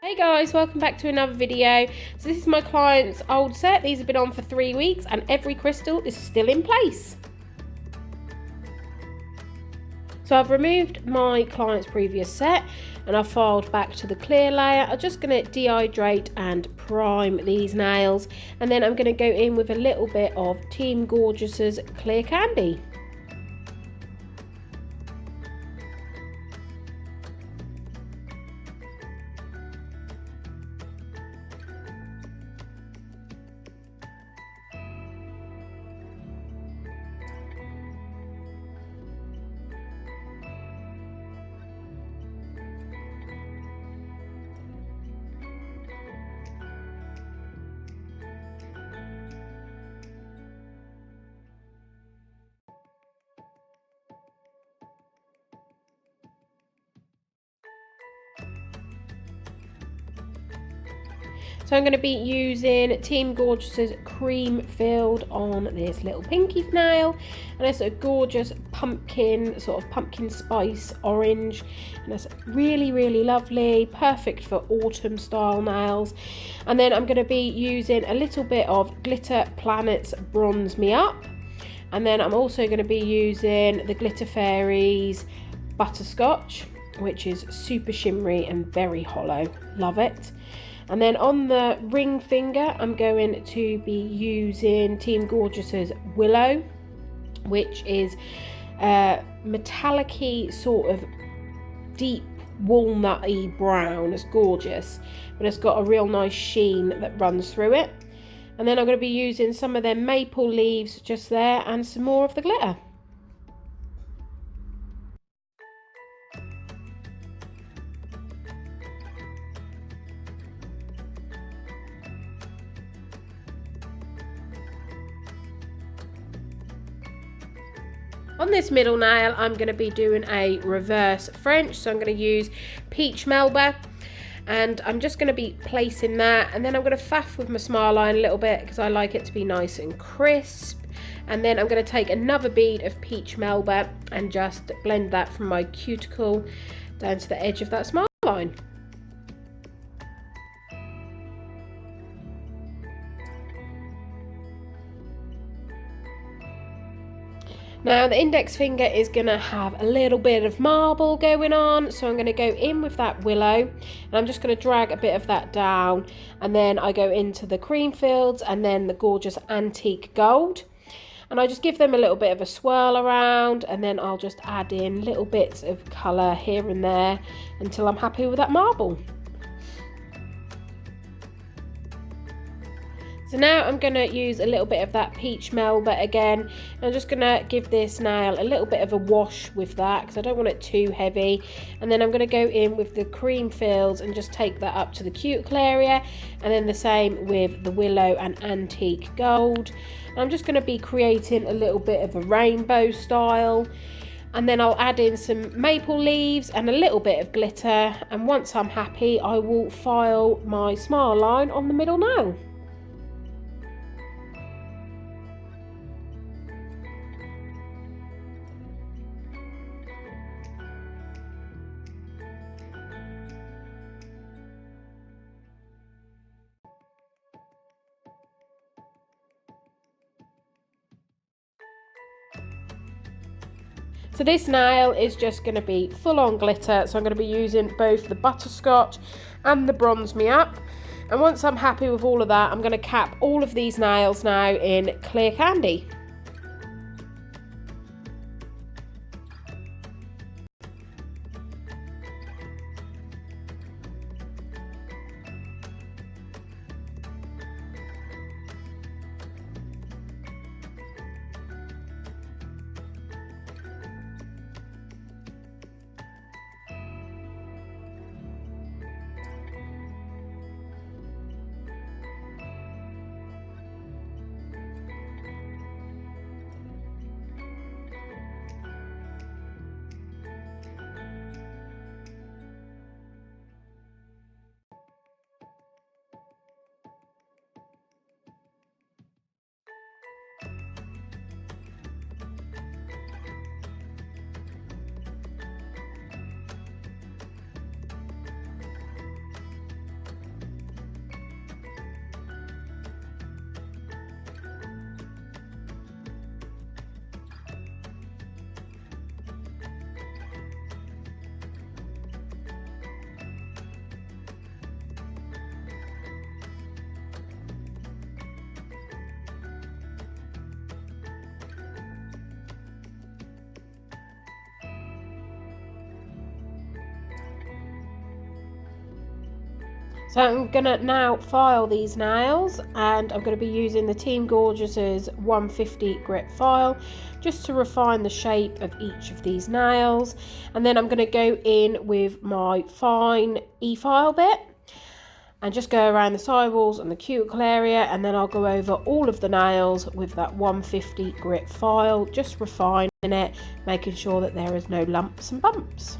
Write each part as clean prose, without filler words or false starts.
Hey guys, welcome back to another video. So this is my client's old set. These have been on for 3 weeks and every crystal is still in place. So I've removed my client's previous set and I've filed back to the clear layer. I'm just going to dehydrate and prime these nails, and then I'm going to go in with a little bit of Team Gorgeous's clear candy. So I'm going to be using Team Gorgeous's Creamfield on this little pinky nail, and it's a gorgeous pumpkin, sort of pumpkin spice orange, and it's really lovely, perfect for autumn style nails. And then I'm going to be using a little bit of Glitterplanet's Bronze Me Up, and then I'm also going to be using the Glitter Fairies Butterscotch, which is super shimmery and very hollow, love it. And then on the ring finger, I'm going to be using Team Gorgeous's Willow, which is metallic-y, sort of deep walnutty brown. It's gorgeous, but it's got a real nice sheen that runs through it. And then I'm going to be using some of their maple leaves just there and some more of the glitter. On this middle nail, I'm going to be doing a reverse French, so I'm going to use Peach Melba, and I'm just going to be placing that, and then I'm going to faff with my smile line a little bit because I like it to be nice and crisp. And then I'm going to take another bead of Peach Melba and just blend that from my cuticle down to the edge of that smile line. Now the index finger is going to have a little bit of marble going on, so I'm going to go in with that willow, and I'm just going to drag a bit of that down, and then I go into the Creamfields and then the gorgeous antique gold, and I just give them a little bit of a swirl around, and then I'll just add in little bits of colour here and there until I'm happy with that marble. So now I'm going to use a little bit of that Peach Melba again. I'm just going to give this nail a little bit of a wash with that because I don't want it too heavy. And then I'm going to go in with the Creamfields and just take that up to the cuticle area. And then the same with the Willow and Antique Gold. And I'm just going to be creating a little bit of a rainbow style. And then I'll add in some maple leaves and a little bit of glitter. And once I'm happy, I will file my smile line on the middle nail. So this nail is just going to be full on glitter, so I'm going to be using both the butterscotch and the Bronze Me Up. And once I'm happy with all of that, I'm going to cap all of these nails now in clear candy. So I'm going to now file these nails, and I'm going to be using the Team Gorgeous's 150 grit file just to refine the shape of each of these nails. And then I'm going to go in with my fine e-file bit and just go around the sidewalls and the cuticle area, and then I'll go over all of the nails with that 150 grit file, just refining it, making sure that there is no lumps and bumps.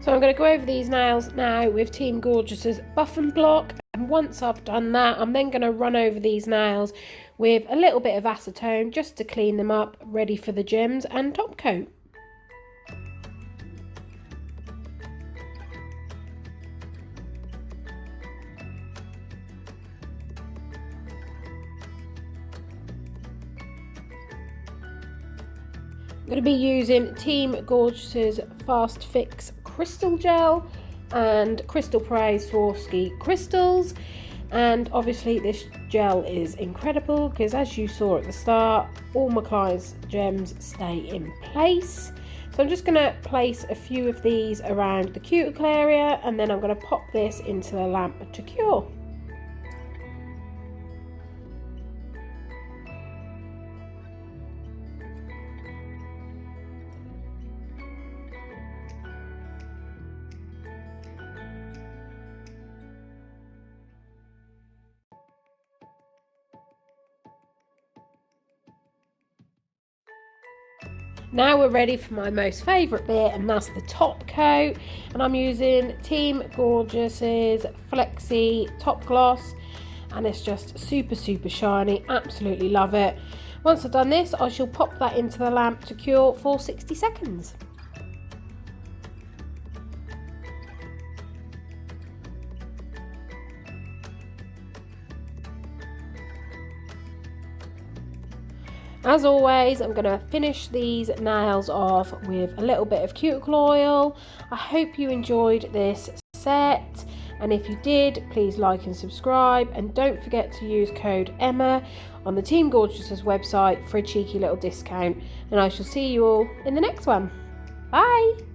So I'm going to go over these nails now with Team Gorgeous's buff and block, and once I've done that, I'm then going to run over these nails with a little bit of acetone just to clean them up, ready for the gems and top coat. I'm going to be using Team Gorgeous's Fast Fix Crystal Gel and Crystal Praise Swarovski crystals, and obviously this gel is incredible because, as you saw at the start, all my clients' gems stay in place. So I'm just going to place a few of these around the cuticle area, and then I'm going to pop this into the lamp to cure. Now we're ready for my most favourite bit, and that's the top coat, and I'm using Team Gorgeous's Flexi Top Gloss, and it's just super shiny. Absolutely love it. Once I've done this, I shall pop that into the lamp to cure for 60 seconds. As always, I'm going to finish these nails off with a little bit of cuticle oil. I hope you enjoyed this set, and if you did, please like and subscribe, and don't forget to use code Emma on the Team Gorgeous's website for a cheeky little discount, and I shall see you all in the next one. Bye!